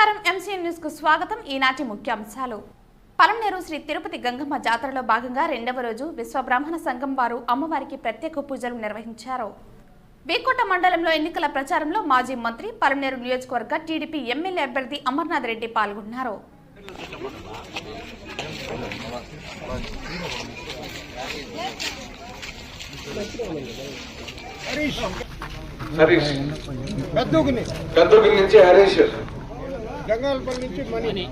నమస్కారం MCN news కు స్వాగతం. ఈనాటి ముఖ్యాంశాలు. పలమనేరు శ్రీ తిరుపతి గంగమ్మ జాతరలో భాగంగా రెండవ రోజు విశ్వ బ్రాహ్మణ సంఘం వారు అమ్మవారికి ప్రత్యేక పూజలు నిర్వహించారు. వీకోట మండలంలో ఎన్నికల ప్రచారంలో మాజీ మంత్రి పలమనేరు నియోజకవర్గ టీడీపీ ఎమ్మెల్యే అభ్యర్థి అమర్నాథ్ రెడ్డి పాల్గొన్నారు. గందుగుని నుంచి హరీష్, గంగాలపల్లి నుంచి మణి.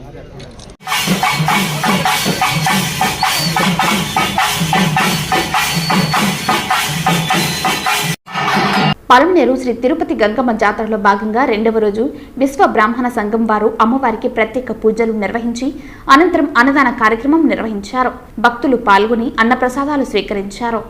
పలమనేరు శ్రీ తిరుపతి గంగమ్మ జాతరలో భాగంగా రెండవ రోజు విశ్వ బ్రాహ్మణ సంఘం వారు అమ్మవారికి ప్రత్యేక పూజలు నిర్వహించి అనంతరం అన్నదాన కార్యక్రమం నిర్వహించారు. భక్తులు పాల్గొని అన్నప్రసాదాలు స్వీకరించారు.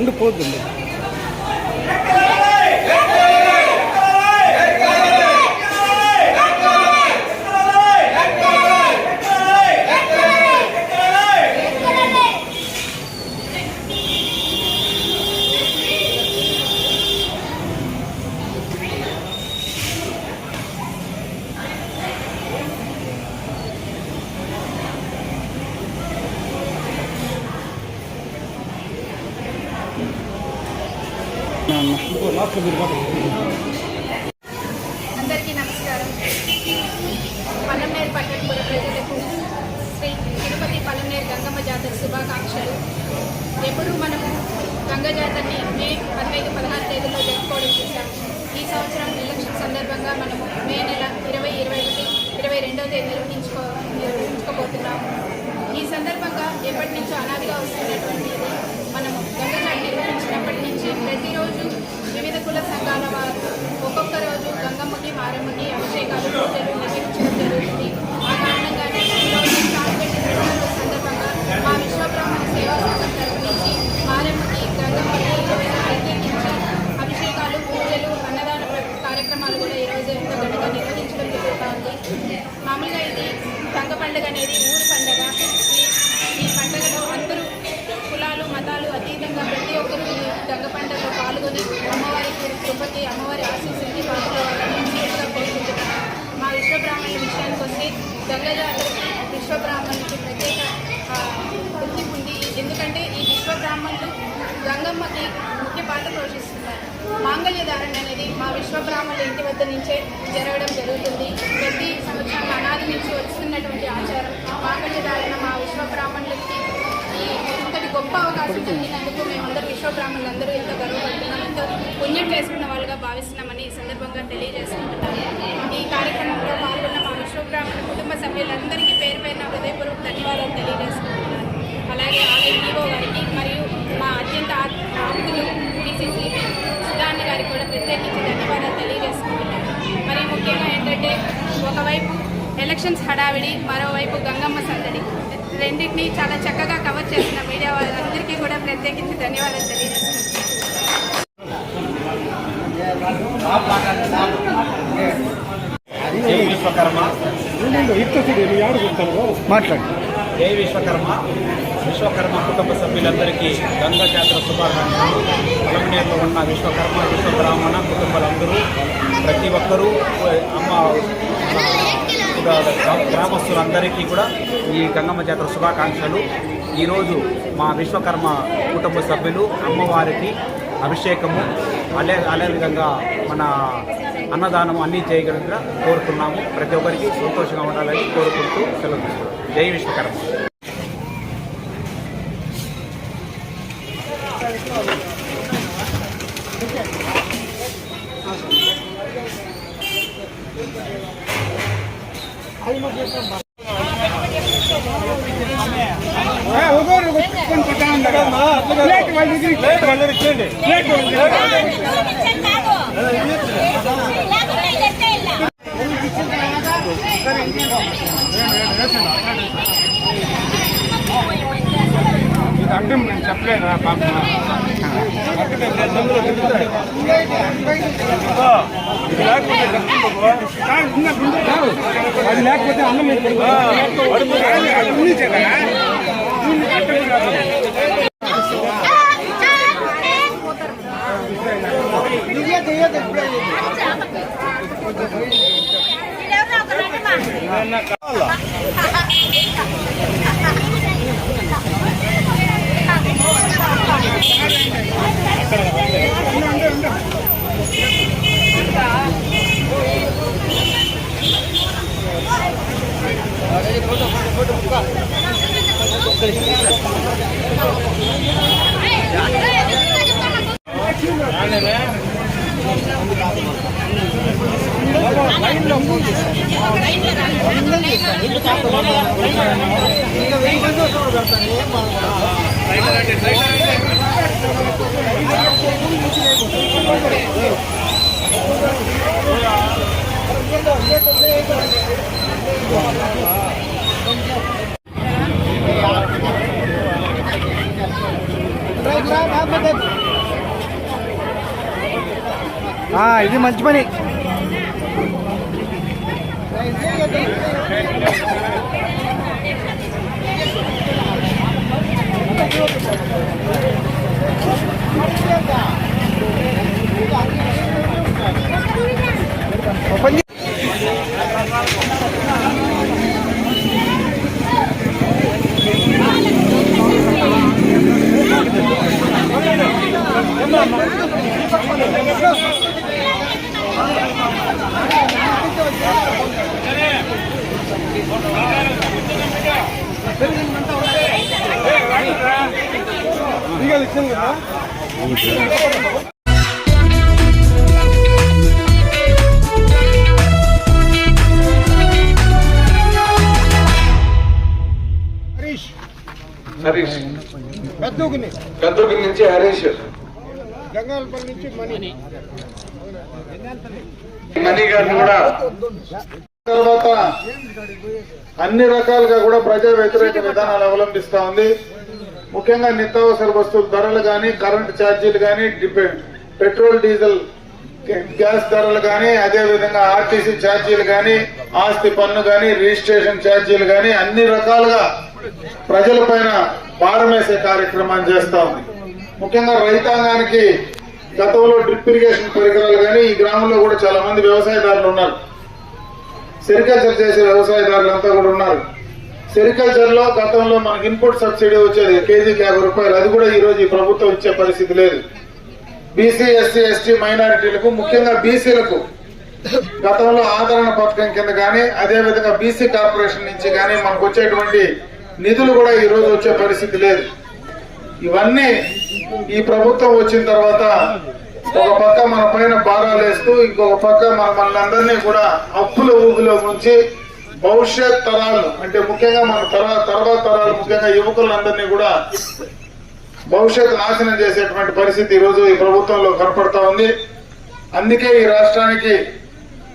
ఉండు పోతుంది. అందరికీ నమస్కారం. పల్లెమనేరు పట్టణపుర ప్రజలకు శ్రీ తిరుపతి పల్లెమనేరు గంగమ్మ జాతర శుభాకాంక్షలు. ఎప్పుడు మనము గంగ జాతరని మే 15-16 తేదీల్లో జరుపుకోవడం చూసాం. ఈ సంవత్సరం ఎలక్షన్ సందర్భంగా మనము మే నెల 20, 21, 22వ తేదీ నిర్వహించుకోబోతున్నాము. ఈ సందర్భంగా ఎప్పటి నుంచో అనాదిగా వస్తున్నటువంటి మనము గంగ జాతర నిర్వహించినప్పటి నుంచి ప్రతిరోజు వివిధ కుల సంఘాల వారు ఒక్కొక్క రోజు గంగమ్మకి మారమ్మకి అభిషేకాలు పూజలు నిర్వహించడం జరుగుతుంది. ఆ కారణంగానే ఈరోజు స్టార్ట్ పెట్టిన రోజు సందర్భంగా మా విశ్వబ్రహ్మణ సేవా సంఘం తరఫు నుంచి మారమ్మకి గంగమ్మకి ప్రత్యేకించి అభిషేకాలు పూజలు అన్నదాన కార్యక్రమాలు కూడా ఈరోజు ఎంతో ఘనంగా నిర్వహించడం జరుగుతుంది. మామూలుగా ఇది గంగ పండుగ అనేది ఊరు పండుగ. ఈ పండుగలో అందరూ కులాలు మతాలు అతీతంగా ప్రతి ఒక్కరూ ఈ గంగ పండుగలో పాల్గొని అమ్మవారికి కృపకి అమ్మవారి ఆశీస్సులకి పాల్గొవాలని కోరుకుంటున్నాను. మా విశ్వబ్రాహ్మణుల విషయానికి వస్తే గంగ జాతరకి విశ్వబ్రాహ్మణులకి ప్రత్యేక గుర్తింపు ఉంది. ఎందుకంటే ఈ విశ్వబ్రాహ్మణులు గంగమ్మకి ముఖ్య పాత్ర పోషిస్తున్నారు. మాంగళ్య ధారణ అనేది మా విశ్వబ్రాహ్మణుల ఇంటి వద్ద నుంచే జరగడం జరుగుతుంది. ప్రతి సంవత్సరం అనాది నుంచి వస్తున్నటువంటి ఆచారం మాంగళ్య ధారణ మా విశ్వబ్రాహ్మణులకి ఇంతటి గొప్ప అవకాశం కలిగినందుకు మేమందరూ విశ్వబ్రాహ్మణులందరూ ఎంతో గర్వపడుతున్నాం, ఎంతో పుణ్యం చేసుకున్న వాళ్ళుగా భావిస్తున్నామని ఈ సందర్భంగా తెలియజేసుకుంటున్నాను. ఈ కార్యక్రమంలో పాల్గొన్న మా విశ్వబ్రాహ్మణ కుటుంబ సభ్యులందరికీ పేరు పేరున హృదయపూర్వక ధన్యవాదాలు తెలియజేసుకుంటున్నాను. అలాగే ఆలయ ఈవో గారికి మరియు మా అత్యంత ఆప్తులు బీసీసీ సుధాన్ని గారికి కూడా ప్రత్యేకించి ధన్యవాదాలు తెలియజేసుకుంటున్నాను. మరి ముఖ్యంగా ఏంటంటే ఒకవైపు ఎలక్షన్స్ హడావిడి, మరోవైపు గంగమ్మ సందడి, రెండింటినీ చాలా చక్కగా కవర్ చేసిన మీడియా వాళ్ళందరికీ కూడా ప్రత్యేకించి ధన్యవాదాలు తెలియజేస్తున్నాను. జై విశ్వకర్మ. మాట్లాడు. జై విశ్వకర్మ. విశ్వకర్మ కుటుంబ సభ్యులందరికీ గంగా జాతర శుభాకాంక్షలు. పలమనేరులో ఉన్న విశ్వకర్మ విశ్వబ్రాహ్మణ కుటుంబాలందరూ ప్రతి ఒక్కరూ గ్రామస్తులందరికీ కూడా ఈ గంగమ్మ జాతర శుభాకాంక్షలు. ఈరోజు మా విశ్వకర్మ కుటుంబ సభ్యులు అమ్మవారికి అభిషేకము అదేవిధంగా మన అన్నదానం అన్నీ చేయగలిగిన కోరుతున్నాము. ప్రతి ఒక్కరికి సంతోషంగా ఉండాలని కోరుకుంటూ సెలవు తీసుకుంటాం. జై విశ్వకర్మ. అంటే నేను చెప్పలేదా పాప అది లేకపోతే అన్నం ఇది మంచి పని. హరీష్, పెద్దూకి నుంచి హరీష్, గంగాలపల్లి నుంచి మణి గారిని కూడా తర్వాత అన్ని రకాలుగా కూడా ప్రజా వ్యతిరేక విధానాలు అవలంబిస్తా ఉంది. ముఖ్యంగా నిత్యావసర వస్తువుల ధరలు కానీ, కరెంటు ఛార్జీలు కానీ, పెట్రోల్ డీజిల్ గ్యాస్ ధరలు కానీ, అదేవిధంగా ఆర్టీసీ ఛార్జీలు కానీ, ఆస్తి పన్ను కానీ, రిజిస్ట్రేషన్ ఛార్జీలు కానీ అన్ని రకాలుగా ప్రజల పైన భారమేసే కార్యక్రమాన్ని చేస్తా ఉంది. ముఖ్యంగా రైతాంగానికి గతంలో డ్రిప్ ఇరిగేషన్ పరికరాలు కానీ, ఈ గ్రామంలో కూడా చాలా మంది వ్యవసాయదారులు ఉన్నారు, సెరికల్చర్ చేసే వ్యవసాయదారులంతా కూడా ఉన్నారు. సెరికల్చర్ లో గతంలో మనకి ఇన్పుట్ సబ్సిడీ వచ్చేది కేజీకి 50 రూపాయలు, అది కూడా ఈ రోజు ఈ ప్రభుత్వం ఇచ్చే పరిస్థితి లేదు. బీసీ, ఎస్సీ, ఎస్టీ మైనారిటీలకు, ముఖ్యంగా బీసీలకు గతంలో ఆదరణ పథకం కింద కానీ, అదేవిధంగా బీసీ కార్పొరేషన్ నుంచి కానీ మనకు వచ్చేటువంటి నిధులు కూడా ఈ రోజు వచ్చే పరిస్థితి లేదు. ఇవన్నీ ఈ ప్రభుత్వం వచ్చిన తర్వాత ఒక పక్క మన పైన భారాలు వేస్తూ, ఇంకొక పక్క మనందరినీ కూడా అప్పుల ఊబిలో ముంచి భవిష్యత్ తరాలు, అంటే ముఖ్యంగా మన తర్వాత తరాలు, ముఖ్యంగా యువకులందరినీ కూడా భవిష్యత్తు నాశనం చేసేటువంటి పరిస్థితి ఈ రోజు ఈ ప్రభుత్వంలో కనపడతా ఉంది. అందుకే ఈ రాష్ట్రానికి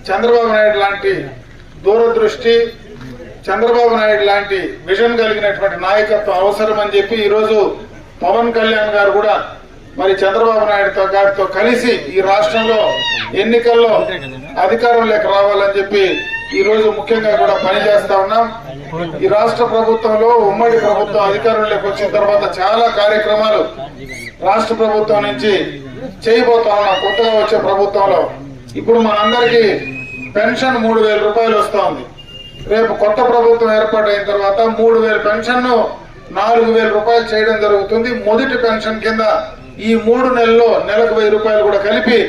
చంద్రబాబు నాయుడు లాంటి దూరదృష్టి, చంద్రబాబు నాయుడు లాంటి విజన్ కలిగినటువంటి నాయకత్వం అవసరం అని చెప్పి ఈరోజు పవన్ కళ్యాణ్ గారు కూడా మరి చంద్రబాబు నాయుడు గారితో కలిసి ఈ రాష్ట్రంలో ఎన్నికల్లో అధికారంలోకి రావాలని చెప్పి ఈ రోజు ముఖ్యంగా కూడా పనిచేస్తా ఉన్నాం. ఈ రాష్ట్ర ప్రభుత్వంలో ఉమ్మడి ప్రభుత్వం అధికారంలోకి వచ్చిన తర్వాత చాలా కార్యక్రమాలు రాష్ట్ర ప్రభుత్వం నుంచి చేయబోతా ఉన్నాం. కొత్తగా వచ్చే ప్రభుత్వంలో ఇప్పుడు మనందరికీ పెన్షన్ 3,000 రూపాయలు వస్తా ఉంది. రేపు కొత్త ప్రభుత్వం ఏర్పాటైన తర్వాత 3,000 పెన్షన్ 4,000 రూపాయలు చేయడం జరుగుతుంది. మొదటి పెన్షన్ కింద ఈ 3 నెలల్లో నెలకు 1,000 రూపాయలు కూడా కలిపి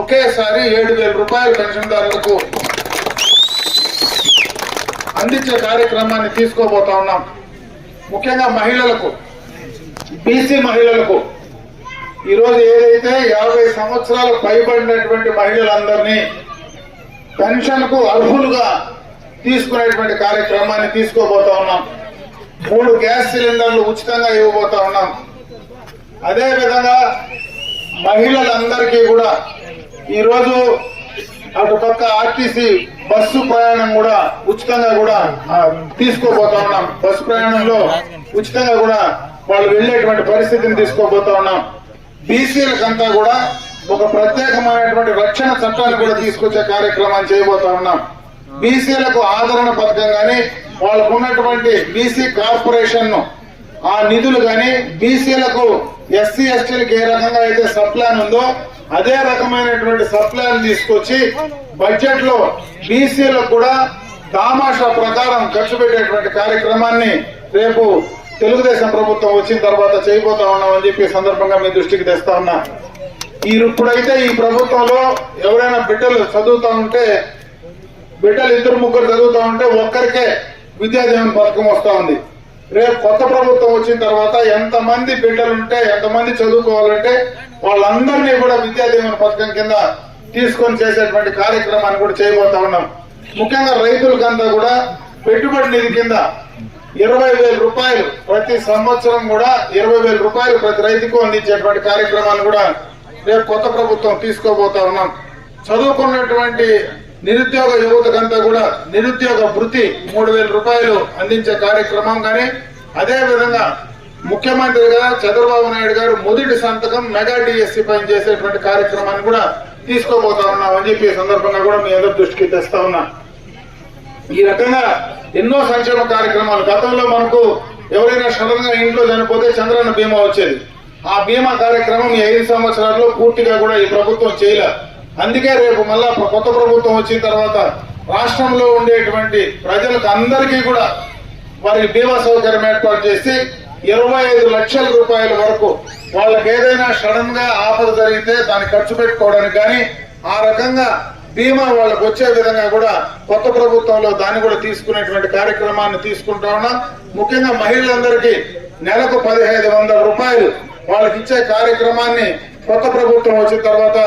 ఒకేసారి 7,000 రూపాయలు పెన్షన్దారులకు అందించే కార్యక్రమాన్ని తీసుకోబోతా ఉన్నాం. ముఖ్యంగా మహిళలకు, బీసీ మహిళలకు ఈరోజు ఏదైతే 50 సంవత్సరాలు పైబడినటువంటి మహిళలందరినీ పెన్షన్ కు అర్హులుగా తీసుకునేటువంటి కార్యక్రమాన్ని తీసుకోబోతా ఉన్నాం. 3 గ్యాస్ సిలిండర్లు ఉచితంగా ఇవ్వబోతా ఉన్నాం. అదే విధంగా మహిళలందరికీ కూడా ఈరోజు అటుపక్క ఆర్టీసీ బస్సు ప్రయాణం కూడా ఉచితంగా కూడా తీసుకోబోతా ఉన్నాం. బస్సు ప్రయాణంలో ఉచితంగా కూడా వాళ్ళు వెళ్లేటువంటి పరిస్థితిని తీసుకోబోతా ఉన్నాం. బీసీలకంతా కూడా ఒక ప్రత్యేకమైనటువంటి రక్షణ చట్టాన్ని కూడా తీసుకొచ్చే కార్యక్రమాన్ని చేయబోతా ఉన్నాం. బీసీలకు ఆదరణ పథకం గాని, వాళ్ళకు ఉన్నటువంటి బీసీ కార్పొరేషన్ ఆ నిధులు గాని, బీసీలకు ఎస్సీ ఎస్టీలకు ఏ రకంగా అయితే సప్లాన్ ఉందో అదే రకమైనటువంటి సప్లాన్ తీసుకొచ్చి బడ్జెట్ లో బీసీలకు కూడా దామాషా ప్రకారం ఖర్చు పెట్టేటువంటి కార్యక్రమాన్ని రేపు తెలుగుదేశం ప్రభుత్వం వచ్చిన తర్వాత చేయబోతా ఉన్నామని చెప్పి సందర్భంగా మీ దృష్టికి తెస్తా ఉన్నా. ఇప్పుడైతే ఈ ప్రభుత్వంలో ఎవరైనా బిడ్డలు చదువుతా ఉంటే, బిడ్డలు 2-3 చదువుతా ఉంటే ఒక్కరికే విద్యాదీవెన పథకం వస్తా ఉంది. రేపు కొత్త ప్రభుత్వం వచ్చిన తర్వాత ఎంతమంది బిడ్డలుంటే, ఎంతమంది చదువుకోవాలంటే వాళ్ళందరినీ కూడా విద్యాదీవెన పథకం కింద తీసుకొని చేసేటువంటి కార్యక్రమాన్ని కూడా చేయబోతా ఉన్నాం. ముఖ్యంగా రైతులకంతా కూడా పెట్టుబడి నిధి కింద 20,000 రూపాయలు ప్రతి సంవత్సరం కూడా 20,000 రూపాయలు ప్రతి రైతుకు అందించేటువంటి కార్యక్రమాన్ని కూడా రేపు కొత్త ప్రభుత్వం తీసుకోబోతా ఉన్నాం. చదువుకున్నటువంటి నిరుద్యోగ యువతకంతా కూడా నిరుద్యోగ భృతి 3,000 రూపాయలు అందించే కార్యక్రమం కానీ, అదే విధంగా ముఖ్యమంత్రిగా చంద్రబాబు నాయుడు గారు మొదటి సంతకం మెగా డిఎస్సీ పైన చేసేటువంటి కార్యక్రమాన్ని కూడా తీసుకోబోతా ఉన్నాం అని చెప్పి సందర్భంగా కూడా మీ అందరి దృష్టికి తెస్తా ఉన్నా. ఈ రకంగా ఎన్నో సంక్షేమ కార్యక్రమాలు గతంలో మనకు ఎవరైనా సడన్ గా ఇంట్లో చనిపోతే చంద్రన్న బీమా వచ్చేది. ఆ బీమా కార్యక్రమం ఈ 5 సంవత్సరాల్లో పూర్తిగా కూడా ఈ ప్రభుత్వం చేయలే. అందుకే రేపు మళ్ళా కొత్త ప్రభుత్వం వచ్చిన తర్వాత రాష్ట్రంలో ఉండేటువంటి ప్రజలకు అందరికీ కూడా వారికి బీమా సౌకర్యం ఏర్పాటు చేసి 25 లక్షల రూపాయల వరకు వాళ్ళకి ఏదైనా సడన్ గా ఆపద జరిగితే దాన్ని ఖర్చు పెట్టుకోవడానికి కానీ ఆ రకంగా బీమా వాళ్ళకు వచ్చే విధంగా కూడా కొత్త ప్రభుత్వంలో దాన్ని కూడా తీసుకునేటువంటి కార్యక్రమాన్ని తీసుకుంటా ఉన్నాం. ముఖ్యంగా మహిళలందరికీ నెలకు 1,500 రూపాయలు వాళ్ళకి ఇచ్చే కార్యక్రమాన్ని కొత్త ప్రభుత్వం వచ్చిన తర్వాత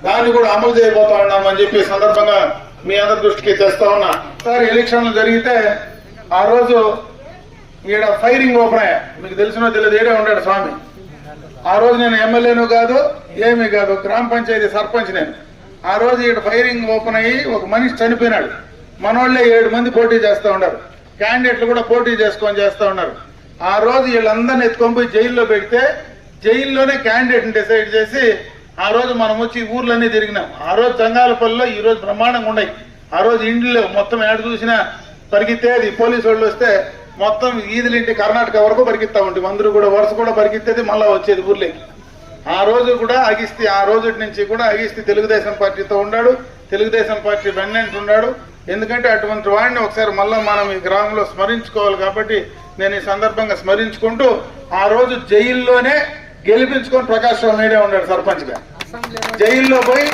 దాన్ని కూడా అమలు చేయబోతా ఉన్నామని చెప్పి సందర్భంగా మీ అందరి దృష్టికి తెస్తా ఉన్నా. సార్ ఎలక్షన్లు జరిగితే ఆ రోజు ఈడ ఫైరింగ్ ఓపెన్ అయ్యా. మీకు తెలిసినో తెలియదు, ఏడే ఉన్నాడు స్వామి. ఆ రోజు నేను ఎమ్మెల్యేను కాదు, ఏమీ కాదు, గ్రామ పంచాయతీ సర్పంచ్ నేను. ఆ రోజు ఈడ ఫైరింగ్ ఓపెన్ అయ్యి ఒక మనిషి చనిపోయినాడు. మనోళ్లే 7 మంది పోటీ చేస్తా ఉన్నారు. క్యాండిడేట్లు కూడా పోటీ చేసుకొని చేస్తా ఉన్నారు. ఆ రోజు వీళ్ళందరినీ ఎత్తుకొని పోయి జైల్లో పెడితే జైల్లోనే క్యాండిడేట్ డిసైడ్ చేసి ఆ రోజు మనం వచ్చి ఊర్లన్నీ తిరిగినాం. ఆ రోజు జంగాలపల్లిలో ఈ రోజు బ్రహ్మాండంగా ఉన్నాయి. ఆ రోజు ఇండ్లు మొత్తం ఏడు చూసినా పరిగెత్తేది. పోలీసు వాళ్ళు వస్తే మొత్తం ఈదులింటి కర్ణాటక వరకు పరిగెత్తా ఉంటుంది. అందరూ కూడా వరుస కూడా పరిగెత్తేది, మళ్ళా వచ్చేది ఊర్లోకి. ఆ రోజు కూడా అగిస్తి, ఆ రోజు నుంచి కూడా అగిస్తి తెలుగుదేశం పార్టీతో ఉన్నాడు, తెలుగుదేశం పార్టీ వెన్నెంట్ ఉన్నాడు. ఎందుకంటే అటువంటి వాడిని ఒకసారి మళ్ళా మనం ఈ గ్రామంలో స్మరించుకోవాలి కాబట్టి నేను ఈ సందర్భంగా స్మరించుకుంటూ, ఆ రోజు జైల్లోనే గెలిపించుకొని ప్రకాష్ రావు మీడియా ఉన్నాడు సర్పంచ్ గా. జైల్లో పోయి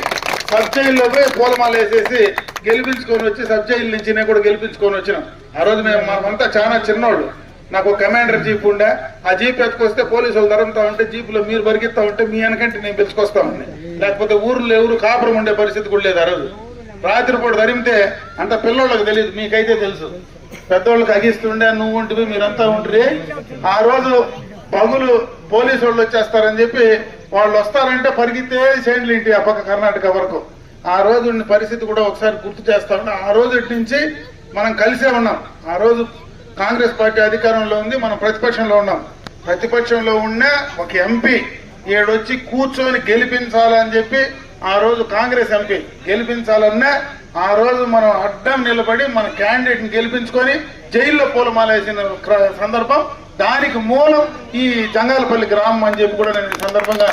సబ్ జైల్లో పోయి పూలమాల వేసేసి గెలిపించుకొని వచ్చి సబ్ జైలు నుంచి నేను కూడా గెలిపించుకొని వచ్చినాం. ఆ రోజు మేము మనమంతా చాలా చిన్నోళ్ళు. నాకు కమాండర్ జీప్ ఉండే, ఆ జీప్ ఎత్తుకొస్తే పోలీసులు తరుముతా ఉంటే జీపులో మీరు పరిగెత్తా ఉంటే మీ వెనకంటే నేను పిలుచుకొస్తా ఉండే. లేకపోతే ఊర్లో ఎవరు కాపురం ఉండే పరిస్థితి కూడా లేదు. ఆ రోజు రాత్రిపూట తరిమితే అంత పిల్లోళ్ళకి తెలియదు, మీకైతే తెలుసు. పెద్దోళ్ళకి అగిస్తుండే, నువ్వు ఉంటివి, మీరంతా ఉంటురి. ఆ రోజు పగులు పోలీసు వాళ్ళు వచ్చేస్తారని చెప్పి వాళ్ళు వస్తారంటే పరిగెత్తే సైన్లు ఇంటి ఆ పక్క కర్ణాటక వరకు. ఆ రోజు పరిస్థితి కూడా ఒకసారి గుర్తు చేస్తా ఉన్నా. ఆ రోజు నుంచి మనం కలిసే ఉన్నాం. ఆ రోజు కాంగ్రెస్ పార్టీ అధికారంలో ఉంది, మనం ప్రతిపక్షంలో ఉన్నాం. ప్రతిపక్షంలో ఉన్న ఒక ఎంపీ ఏడొచ్చి కూర్చొని గెలిపించాలని చెప్పి ఆ రోజు కాంగ్రెస్ ఎంపీ గెలిపించాలన్నా ఆ రోజు మనం అడ్డం నిలబడి మన క్యాండిడేట్ ని గెలిపించుకొని జైల్లో పూలమాల వేసిన సందర్భం. దానికి మూలం ఈ జంగాలపల్లి గ్రామం అని చెప్పి కూడా నేను ఈ సందర్భంగా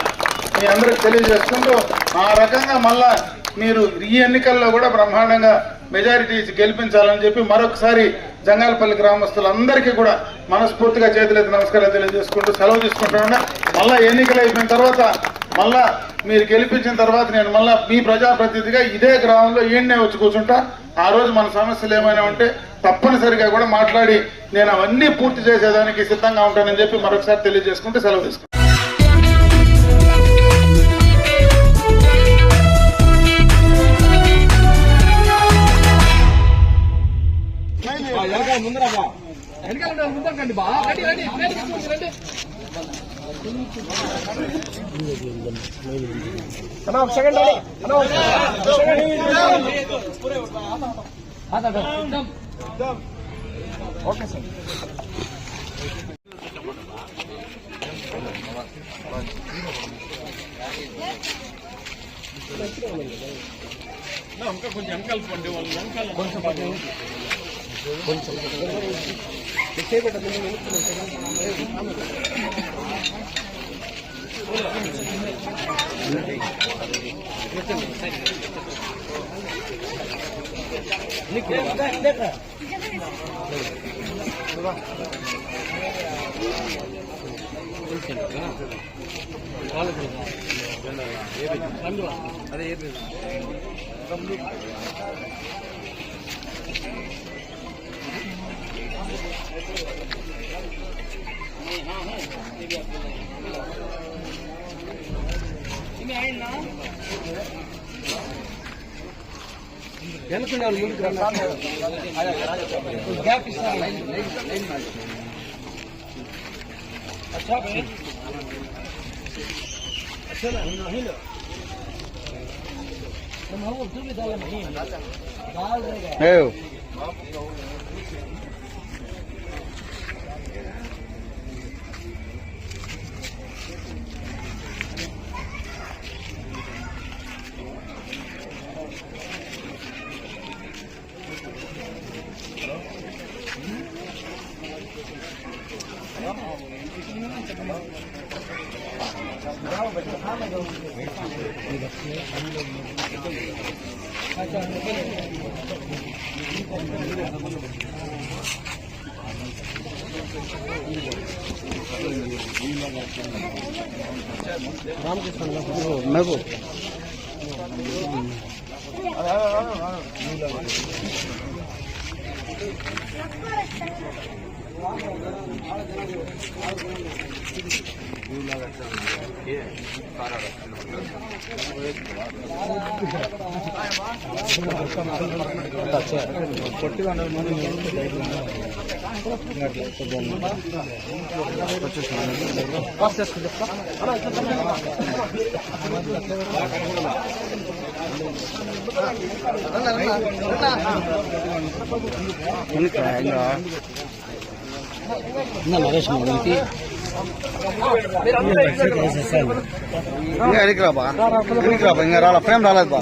మీ అందరికి తెలియజేసుకుంటూ, ఆ రకంగా మళ్ళా మీరు ఈ ఎన్నికల్లో కూడా బ్రహ్మాండంగా మెజారిటీ ఇచ్చి గెలిపించాలని చెప్పి మరొకసారి జంగాలపల్లి గ్రామస్తులందరికీ కూడా మనస్ఫూర్తిగా చేతులెత్తి నమస్కారాలు తెలియజేసుకుంటూ సెలవు తీసుకుంటున్నా. మళ్ళా ఎన్నికలు అయిపోయిన తర్వాత మళ్ళా మీరు గెలిపించిన తర్వాత నేను మళ్ళా మీ ప్రజాప్రతినిధిగా ఇదే గ్రామంలో ఈయన్నే వచ్చి కూర్చుంటా. ఆ రోజు మన సమస్యలు ఏమైనా ఉంటే తప్పనిసరిగా కూడా మాట్లాడి నేను అవన్నీ పూర్తి చేసేదానికి సిద్ధంగా ఉంటానని చెప్పి మరొకసారి తెలియజేసుకుంటూ సెలవు తీసుకుంటాను. Okay sir. ఇంకా కొంచెం వెనకాల పండి వాళ్ళు వెనకాల కొంచెం అదే వెనుకునే వాళ్ళు ముందుకు గ్యాప్ ఇస్తారు. ఇంకా రాలా ఫ్రేమ్ రాలేదు బా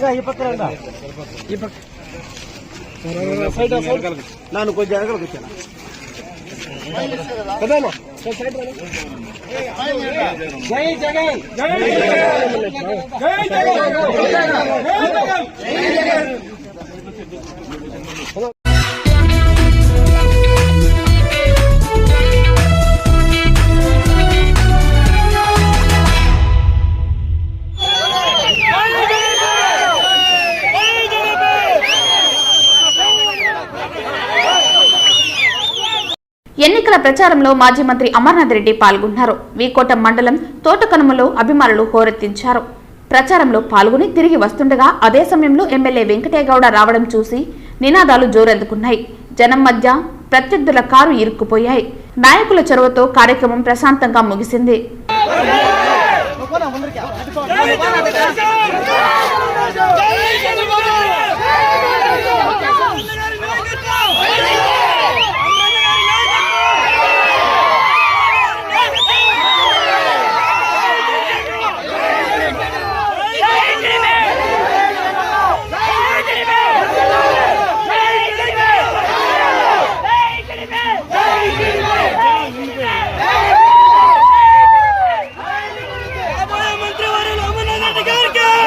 ನಾನು ಕೊಂಚ ಜಾಗಕ್ಕೆ వచ్చాను ಕದನ ಸೈಡ್ ಜೈ ಜಗನ್ ಜೈ ಜಗನ್ ఎన్నికల ప్రచారంలో మాజీ మంత్రి అమర్నాథ్ రెడ్డి పాల్గొన్నారు. వీకోట మండలం తోటకనుమలో అభిమానులు హోరెత్తించారు. ప్రచారంలో పాల్గొని తిరిగి వస్తుండగా అదే సమయంలో ఎమ్మెల్యే వెంకటేగౌడ రావడం చూసి నినాదాలు జోరందుకున్నాయి. జనం మధ్య ప్రత్యర్థుల కారు ఇరుక్కుపోయాయి. నాయకుల చొరవతో కార్యక్రమం ప్రశాంతంగా ముగిసింది. మంత్రి వారు అమర్నాథ్ రెడ్డి గారికి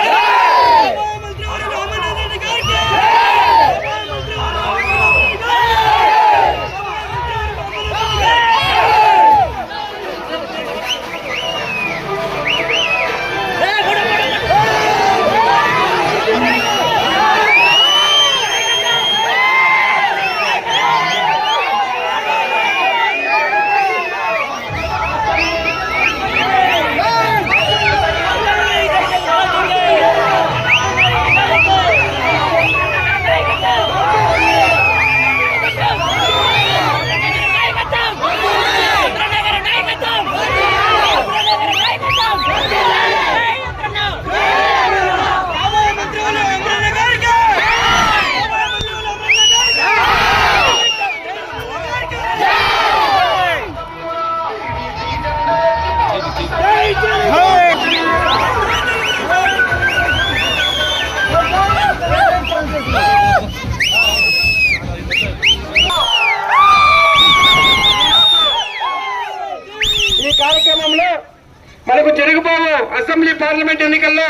మనకు జరగబోవు అసెంబ్లీ పార్లమెంట్ ఎన్నికల్లో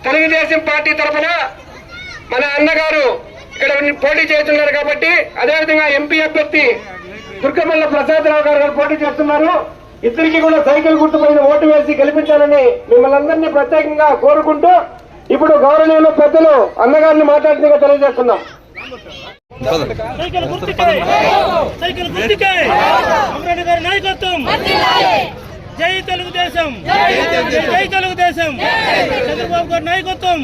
తెలుగుదేశం పార్టీ తరఫున మన అన్నగారు ఇక్కడ పోటీ చేస్తున్నారు కాబట్టి, అదేవిధంగా ఎంపీ అభ్యర్థి దుర్గమల్ల ప్రసాదరావు గారు పోటీ చేస్తున్నారు. ఇద్దరికి కూడా సైకిల్ గుర్తుపైన ఓటు వేసి గెలిపించాలని మిమ్మల్ని అందరినీ ప్రత్యేకంగా కోరుకుంటూ ఇప్పుడు గౌరవనీయులు పెద్దలు అన్నగారిని మాట్లాడుతూ తెలియజేస్తున్నాం. జై తెలుగుదేశం, జై తెలుగుదేశం, చంద్రబాబు గారి నాయకత్వం.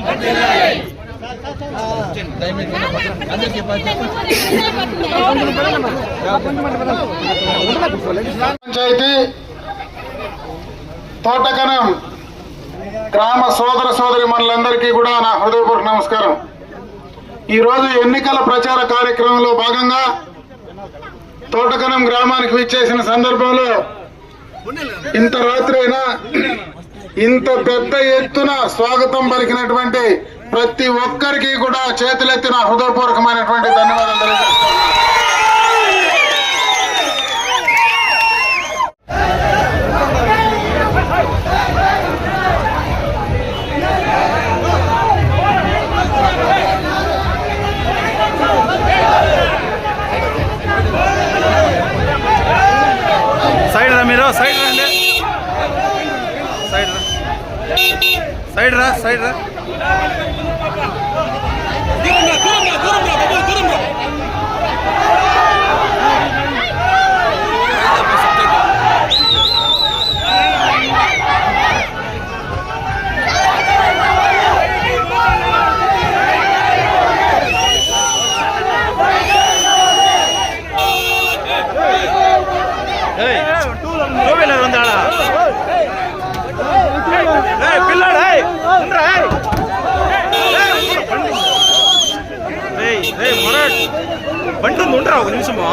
పంచాయతీ తోటకనం గ్రామ సోదర సోదరి మనులందరికీ కూడా నా హృదయపూర్వక నమస్కారం. ఈరోజు ఎన్నికల ప్రచార కార్యక్రమంలో భాగంగా తోటకనం గ్రామానికి విచ్చేసిన సందర్భంలో ఇంత రాత్రైనా ఇంత పెద్ద ఎత్తున స్వాగతం పలికినటువంటి ప్రతి ఒక్కరికి కూడా చేతులెత్తిన హృదయపూర్వకమైనటువంటి ధన్యవాదాలు తెలియజేస్తున్నాను. సైడ్ రా మీరు, సైడ్ రండి, సైడ్ రా, సైడ్ రా, సైడ్ రా. బండి ఉండరా ఒక నిమిషము.